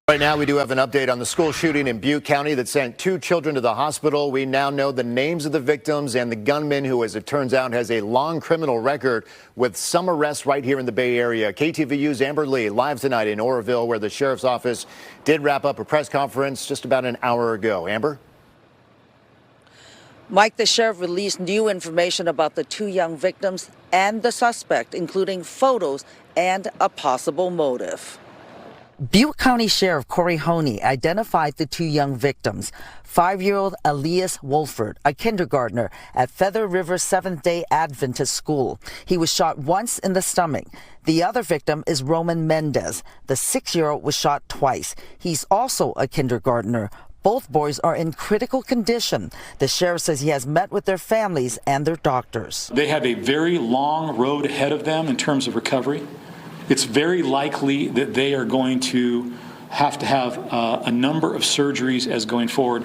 Right now, we do have an update on the school shooting in Butte County that sent 2 children to the hospital. We now know the names of the victims and the gunman, who, as it turns out, has a long criminal record with some arrests right here in the Bay Area. KTVU's Amber Lee live tonight in Oroville, where the sheriff's office did wrap up a press conference just about an hour ago. Amber? Mike, the sheriff released new information about the 2 young victims and the suspect, including photos and a possible motive. Butte County Sheriff Corey Honey identified the 2 young victims. 5-year-old Elias Wolford, a kindergartner at Feather River Seventh-day Adventist School. He was shot once in the stomach. The other victim is Roman Mendez. The 6-year-old was shot twice. He's also a kindergartner. Both boys are in critical condition. The sheriff says he has met with their families and their doctors. They have a very long road ahead of them in terms of recovery. It's very likely that they are going to have a number of surgeries as going forward.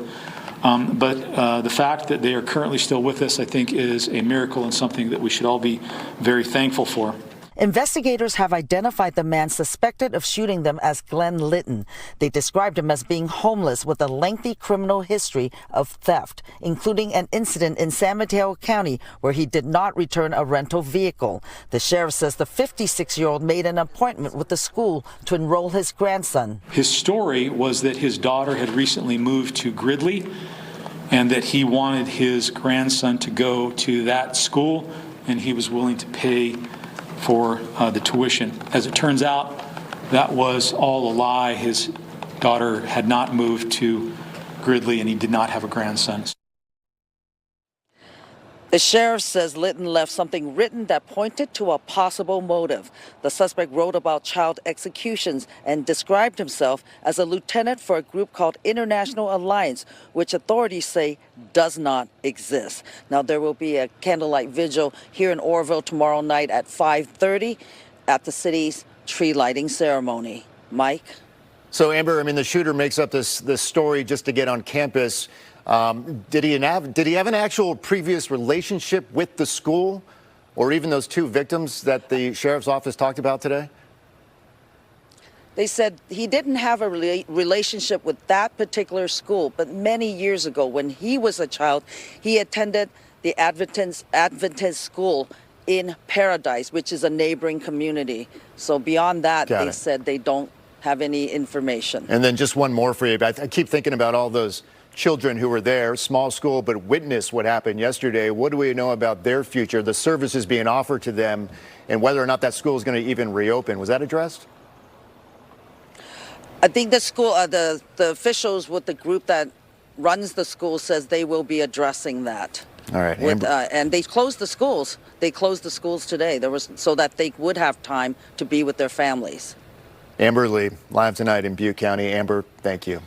But the fact that they are currently still with us, I think, is a miracle and something that we should all be very thankful for. Investigators have identified the man suspected of shooting them as Glenn Litton. They described him as being homeless with a lengthy criminal history of theft, including an incident in San Mateo County where he did not return a rental vehicle. The sheriff says the 56-year-old made an appointment with the school to enroll his grandson. His story was that his daughter had recently moved to Gridley and that he wanted his grandson to go to that school, and he was willing to pay for the tuition. As it turns out, that was all a lie. His daughter had not moved to Gridley, and he did not have a grandson. The sheriff says Litton left something written that pointed to a possible motive. The suspect wrote about child executions and described himself as a lieutenant for a group called International Alliance, which authorities say does not exist. Now, there will be a candlelight vigil here in Oroville tomorrow night at 5:30 at the city's tree lighting ceremony. Mike? So, Amber, I mean, the shooter makes up this story just to get on campus. Did he have an actual previous relationship with the school, or even those 2 victims that the sheriff's office talked about today? They said he didn't have a relationship with that particular school, but many years ago when he was a child, he attended the Adventist School in Paradise, which is a neighboring community. So beyond that, they said they don't have any information. And then just one more for you. I keep thinking about all those children who were there, small school, but witnessed what happened yesterday. What do we know about their future, the services being offered to them, and whether or not that school is going to even reopen? Was that addressed? I think the school, the officials with the group that runs the school says they will be addressing that. All right. And they closed the schools. They closed the schools today. So that they would have time to be with their families. Amber Lee, live tonight in Butte County. Amber, thank you.